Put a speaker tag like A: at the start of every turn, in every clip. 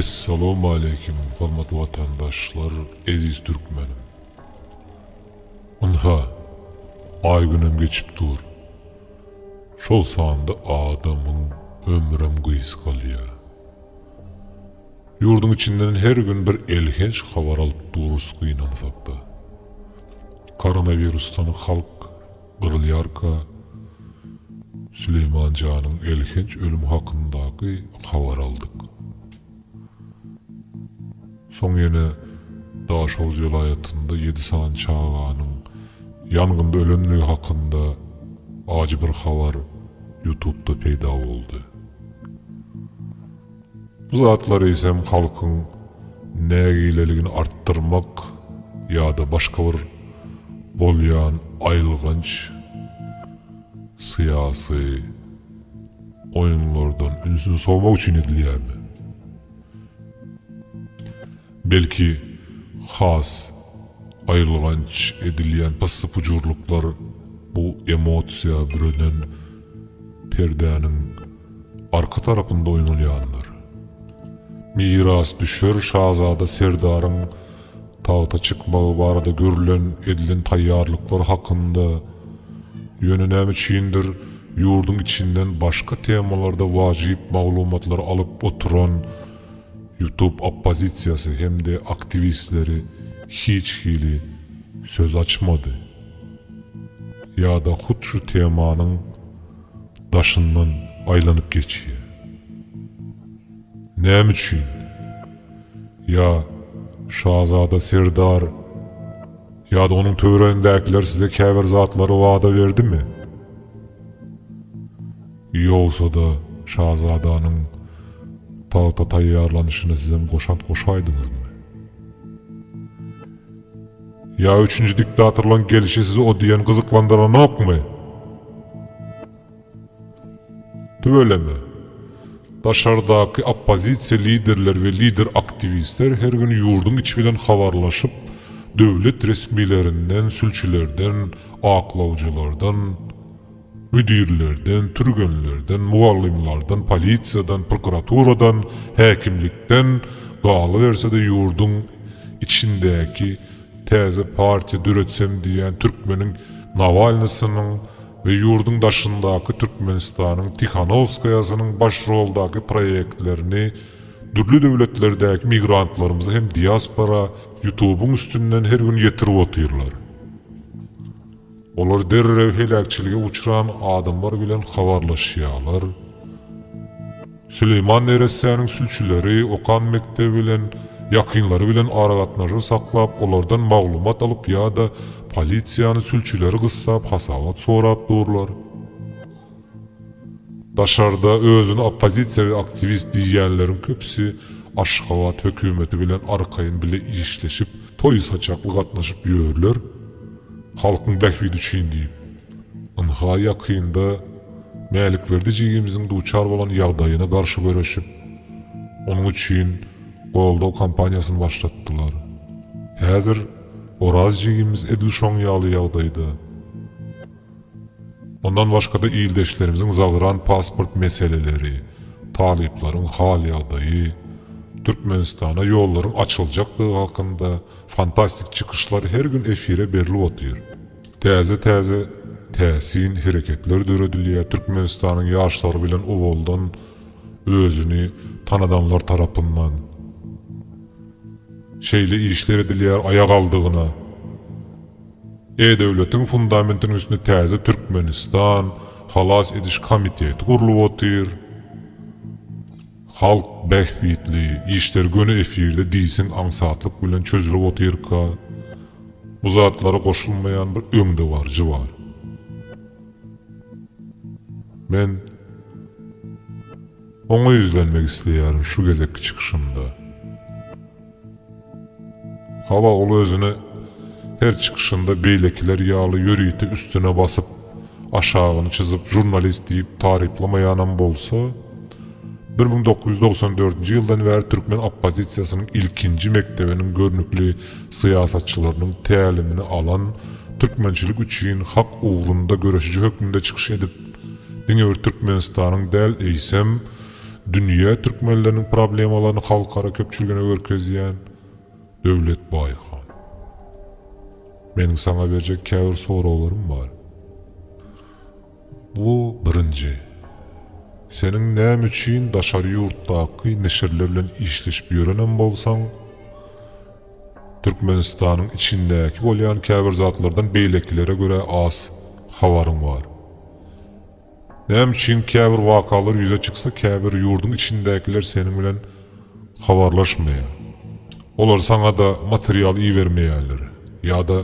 A: Assalamu aleykum hormatly vatandaşlar, eziz türkmenim. Unda ay günem geçip dur. Şol sanda adamın ömrüm gıyız kalıyor. Yurdun içinden her gün bir elhenç habar alıp duruz kıyınansak da. Koronavirustan halk kırılyarka, Süleyman Can'ın elhenç ölüm hakkındaki habar aldık. Son yine Daşoz vilayetinde 7 saan çağanın yangında ölümlüğü hakkında acı bir haber YouTube'da peyda oldu. Bu zatları ise halkın nägileligini arttırmak ya da başka bir bolyan ayrılganç siyasi oyunlardan ünsün soğumak için edilýärmi? Belki has ayrılganç edilýän pısıpıcurluklar bu emosiya bürönen perdenin arka tarafında oynalýanlar. Miras düşer Şahzada Serdar'ın tağta çıkmağı barada görülen edilen tayyarlıklar hakkında yönünem içindir yurdun içinden başka temalarda vacip maglumatlar alıp oturan YouTube oppozisyası hem de aktivistleri hiç hili söz açmadı. Ya da hut şu temanın daşından aylanıp geçiyor. Näme üçin? Ya Şahzada Serdar ya da onun töwerendekiler size käbir zatları wada verdi mi? Yoksa da Şahzadanın tağta tayyarlanışını size koşaydınız mı? Ya 3. diktatörlüğün gelişi sizi o diyen kızıklandıran ok mu? Öyle mi? Daşardaki opozisiya liderler ve lider aktivistler her gün yurdun içinden havarlaşıp devlet resmilerinden, sülçülerden, aklavcılardan, müdirlerden, türgönlerden, muallimlardan, polisiyadan, prokuraturadan, hakimlikten galıverse de yurdun içindeki teze parti düretsem diyen Türkmenin Navalny'sinin ve yurdun daşındaki Türkmenistan'ın Tikhanovskayasının başroldaki proyektlerini türlü devletlerdeki migrantlarımızı hem diaspora YouTube'un üstünden her gün yetirip otururlar. Olar derrev helakçılığa uçuran adamlar bilen havarlaşýarlar. Süleyman Neressäniň sülçüleri Okan mektebi bilen yakınları bilen aragatnaşy saklap olardan maglumat alıp ya da polisiýany sülçüleri gıssap hasabat sorap durlar. Daşarda özüni opozisiya ve aktivist diýenlerin köpsi Aşgabat hökümeti bilen arkaýyn bile işleşip toy saçakly gatnaşyp ýörler. Halkın bähwidi üçin diýip. Ynha ýakynda Mälikberdijigimiziň duçar bolan ýagdaýyna garşy göreşip onuň üçin goldaw kampaniýasyny başlatdylar. Häzir Orazjigimiz edil şoň ýaly ýagdaýda. Ondan başka da ýyldeşlerimiziň zagyran pasport meseleleri, talyplaryň hal ýagdaýy, Türkmenistana ýollaryň açyljaklygy hakynda fantastik çykyşlar her gün efire berilip otyr. Täze täsin hereketler döredilýär Türkmenistanyň ýaşlary bilen owoldan özüni tanadanlar tarapyndan. Şeýle işler edilýär aýak aldygyna. E-döwletiň fundamentini üstüne täze Türkmenistan halas ediş komiteti gurulyp otyr. Halk bähwitli, işler göne efirde diýsin aňsatlyk bilen çözülip otyrka. Bu zatlara koşulmayan bir öňde barjy var. Men oňa ýüzlenmek isleýärim şu gezekki çykyşymda. Hava ol özüne her çıkışında beylekiler ýaly ýörüýte üstüne basıp aşağını çizip jurnalist diýip tariplamaýanan bolsa 1994-nji ýyldan bäri Türkmen oppozitsiýasynyň ilkinji mektebiniň görnükli syýasatçylarynyň tälimini alan türkmençilik üçin hak ugrunda göreşici hökmünde çykyş edip diňe bir Türkmenistanyň däl eýsem dünya türkmenlerinin problemalaryny halkara köpçülüğüne görkezýän Döwlet Baýkan. Meniň sana berjek käbir soraglarym bar. Bu birinji. Seniň näme üçin daşary ýurtdaky neşirler bilen işleşip ýörenem bolsaň, Türkmenistanyň içindäki bolýan käbir zatlardan beýlekilere göre az habaryň bar. Näme üçin käbir wakalar ýüze çyksa, käbir ýurduň içindäkiler seniň bilen habarlaşmaýar. Olar sana da material iýermeýärler. Ýa-da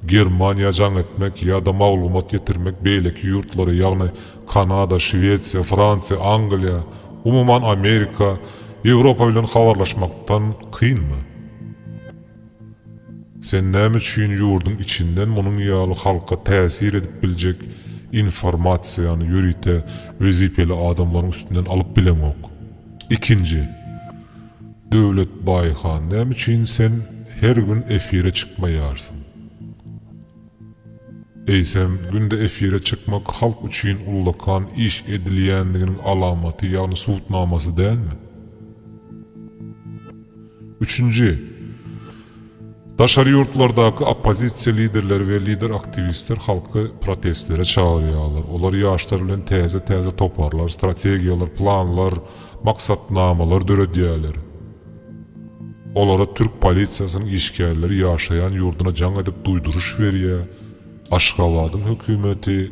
A: Germaniýa jaň etmek ýa-da maglumat getirmek beýleki ýurtlary, ýagny Kanada, Şwetsiýa, Fransiýa, Angliýa, umuman Amerika, Ýewropa bilen habarlaşmakdan kynmy? Sen näme üçin ýurduň içinden munyň ýaly halka täsir edip biljek informasiýany ýürite wezipeli adamlaryň üstünden alyp bilemok? Ikinji. Döwlet Baýkan, näme üçin sen her gün efire çykmaýarsyn? Eýsem, günde efire çykmak halk üçin ullakan iş edilýändiginiň alamaty, ýagny subutnamasy dälmi? Üçünji. Daşary ýurtlardaky oppozisiýa liderleri we lider aktivistler halky protestlere çagyrýarlar. Olar ýaşlar bilen täze toparlar, strategiýalar, planlar, maksatnamalar döredýärler. Olara Türk polisiýasynyň işgärleri ýaşaýan ýurduna jaň edip duýduruş berýär. Aşgabatyň hökümeti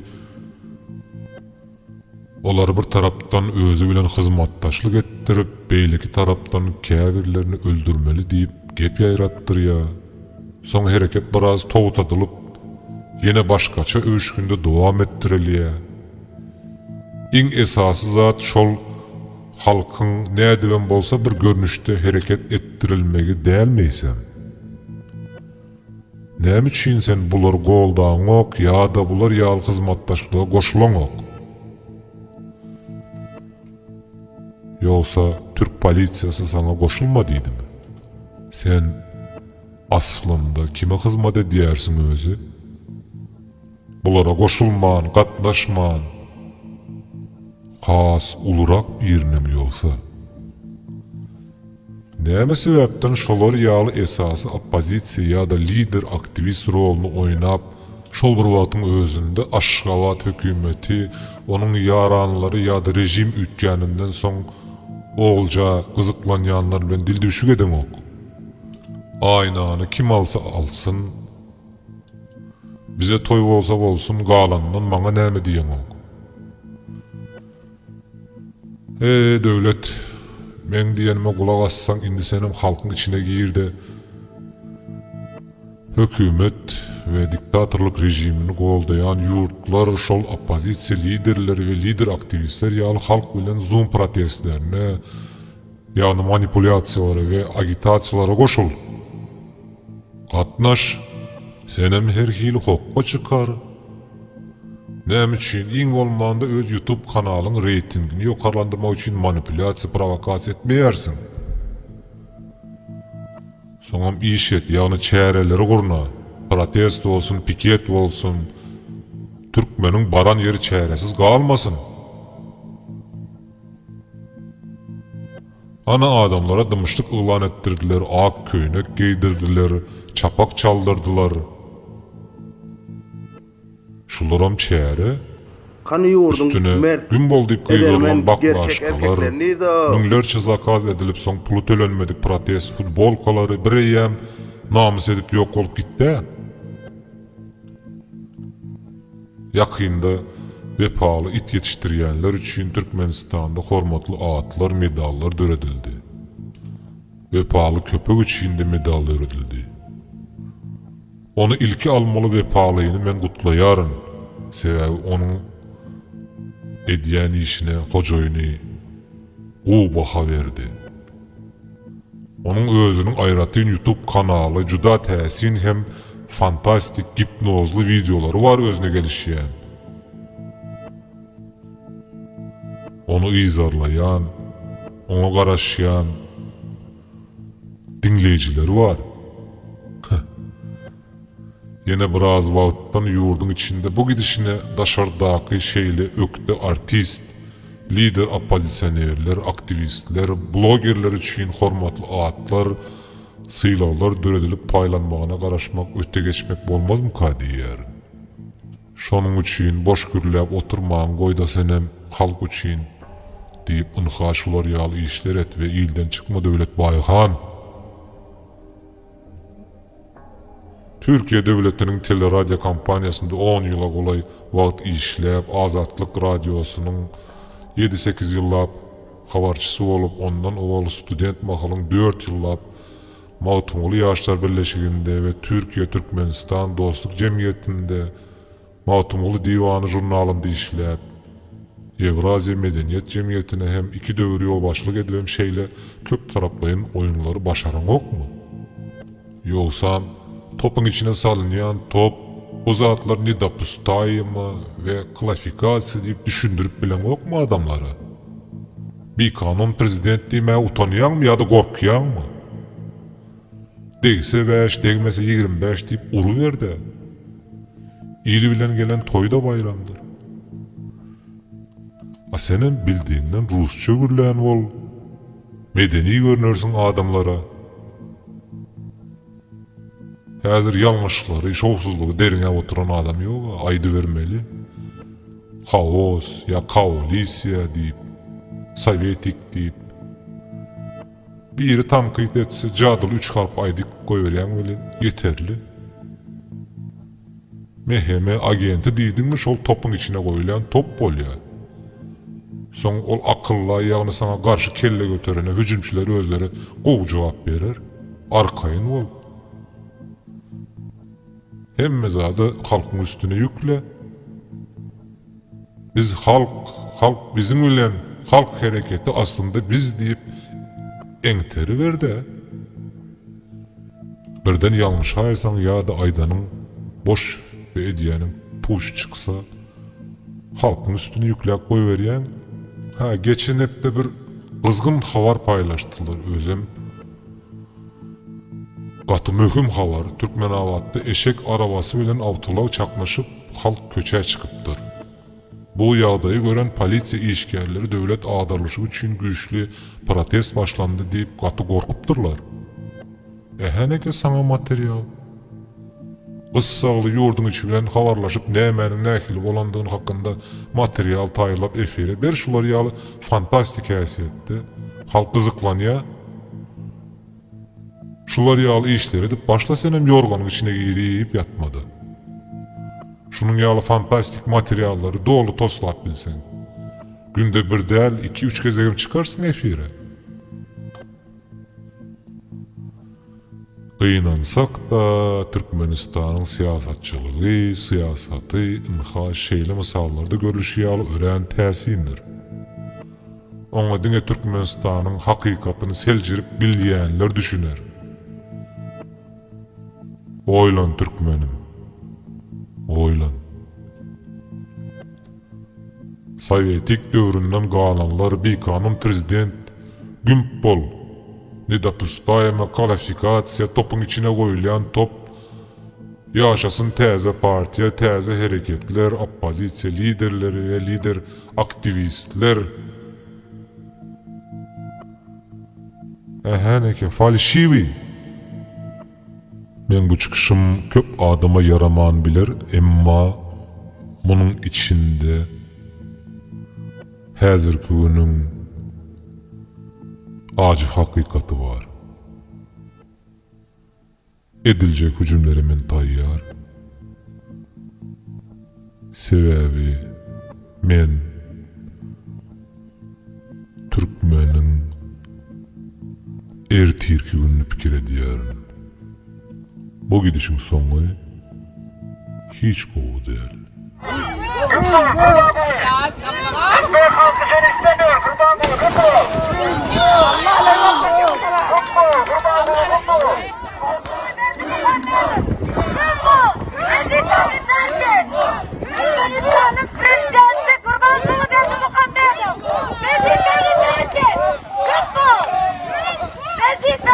A: olar bir tarapdan özü bilen hyzmatdaşlyk etdirip, beýleki tarapdan käbirlerini öldürmeli diýip gep ýaýratdyrýar. Soň hereket biraz togutadylyp, ýene başgaça öwüşgünde dowam etdirilýär. Iň esasy zat şol halkyň nädeben bolsa bir görnüşde hereket etdirilmegi dälmeýsem. Näme üçin sen bular goldaňok ýa-da bular ýaly hyzmatdaşlyga goşulaňok? Ýogsa Türk polisiýasy sana goşulmadydymy? Sen aslında kime hyzmat edýärsiň özü? Bulara goşulman, gatnaşman, has ulurak birine mi ýoksa? Näme sebäpden şolar ýaly esasy oppozisiýa ýa-da lider aktivist roluny oýnap, şol bir wagtyň özünde Aşgabat hökümeti, onuň ýaranlary ýa-da rejim ütgäninden soň oğulca gyzyklanýanlar bilen dildüşük edeňok. Aynany kim alsa alsın, bize toy bolsa bolsun, galandan maňa näme diýeňok? Döwlet, men diýenime gulak assaň, indi senem halkyň içine girdi. Hökümet we diktatorluk rejimini goldayan ýurtlar, şol oppozisiýa liderleri we lider aktivistler ýaly halk bilen Zoom protestlerine, ýagny manipulasiýalara we agitasiýalara goşul. Gatnaş, senem her hili hokka çykar. Näme üçin iň bolmanda öz YouTube kanalyň reytingini ýokarlandyrmak üçin manipulasiýa, provokasiýa etmeýärsiň. Soňam iş et, ýagny çäreleri gurna, protest bolsun, piket bolsun, türkmeniň baran ýeri çäresiz galmasyn. Ana adamlara dımışlyk ılan ettirdiler, ak köýnek giydirdiler, çapak çaldırdılar. Şularam çäre, üstüne gün boldyp giydirilýän baklaşkalar, müňlerçe zakaz edilip soň pulu tölenmedik protest futbolkalary bireyem namys edip ýok bolup gitdi. Ýakynda wepaly it ýetişdirýänler üçin Türkmenistanda hormatly atlar, medallar döredildi. Wepaly köpek üçin de medal döredildi. Onu ilki almaly wepalyny men gutlaýaryn. Sebäbi onuň edýän işine hojoýuny baha berdi. Onuň özüniň aýratyn YouTube kanaly juda täsin hem fantastik hipnozly videolary bar özüne gelişýän. Onu izarlayan, ona garaşyan dinleyijileri var. Yine biraz wagtdan ýurdun içinde bu gidişine daşardaky şeýle ökde artist, lider opozisyonerler, aktivistler, blogerler üçün hormatly atlar, syýlawlar döredilip paýlanmagyna garaşmak, öte geçmek bolmazmy kadiýär? Şonuň üçün boş gürläp oturmagyň goýda senem halk üçün diýip ynhaşlar ýaly işler et we ilden çykma döwlet baýhan. Türkiye Devleti'nin teleradio kampanyasında 10 yıla golay wagt işläp, Azatlyk radiosynyň 7-8 ýyllap habarçysy bolup, ondan owaly student mahalyň 4 ýyllap Mawtumly Ýaşlar Birleşiginde we Türkiye Türkmenistan Dostluk Jemgyýetinde Mawtumly Diwany jurnalynda işläp, Ewraziýa Medeniýet Jemgyýetine hem 2 döwür ýolbaşlyk edibem şeýle köp taraplaýan oýunlary başaran okmy? Ýogsa topun içine salınyan top, bu zatlar nida pustayımı ve klasifikasiya deyip düşündürüp bilen yok mu adamları? Bir kanun prezident diýmä utanayan mı ya da korkuyan mı? Degse 5, degmese 25 deyip uru verdi. İli bilen gelen toyda bayramdır. A senin bildiğinden Rusça gürleyen ol. Medeni görünürsün adamlara. Häzir ýalňyşlary, şowsuzlugy derine oturan adam ýok, aýdy vermeli. Haos ya koalisiýa diýip, sowietik diýip. Biri tanqid etse, jadyl 3 harp aýdyk goýberýän bilen ýeterli. Meheme agenti diýdimmi şol topun içine goýulan top bolýar. Soň ol akylly ýagny sana garşy kelle göterene hüjümçiler özleri gowy jogap berer. Arkaýyn bol. Hemme zady halkyň üstüne yükle. Biz halk bizim bilen halk hereketi aslında biz diýip eňteri berde. Birden ýalňyş aýsaň ýa-da aýdanyň boş we edýäniň puş çyksa halkyň üstüne ýükläp goýberýän. Ha, geçen hepde bir kızgın havar paylaştılar özüm. Gatı möhüm havar, Türkmenabatda eşek arabası bilen awtolaw çakmaşyp halk köçe çıkıptır. Bu ýagdaýy gören polisiýa işgärleri döwlet adarlyşy üçin güýçli protest başlandy diýip gaty gorkupdyrlar. Häneke saňa material. Gıssagly ýurdun içi bilen habarlaşyp nämenin nähili bolandygyny hakynda material taýyrlap efire ber şular ýaly fantastik häsiýetde. Halk gyzyklanýa. Şular ýaly işler edip başla senem ýorganyň içine girip ýatmady. Şunun ýaly fantastik materiallary dolu toslap bilseň, günde bir däl 2-3 gezegem çykarsyň efire. Gynansak da Türkmenistanyň siýasatçylygy, siýasaty, ynha şeýle misallarda görülüşi ýaly ören täsindir. Oňa diňe Türkmenistanyň hakykatyny seljirip bilýänler düşüner. Oýlan türkmenim, oýlan. Sowietik döwründen galanlar bir kanun prezident gümp bol. Nida pustayma kalifikasiya topun içine goýulan top. Ýaşasyn täze partiýa, täze hereketler, opozisiýa liderleri we lider aktivistler. Häneke falşiwi. Men bu çykyşym köp adama yaraman biler, emma munyň içinde häzirki günüň acı hakikaty var. Ediljek hüjümlere men taýýar. Sebebi men türkmeniň ertirki gününi pikir edýärin. Bu gidişin soňy hiç gowy däl.
B: Prezident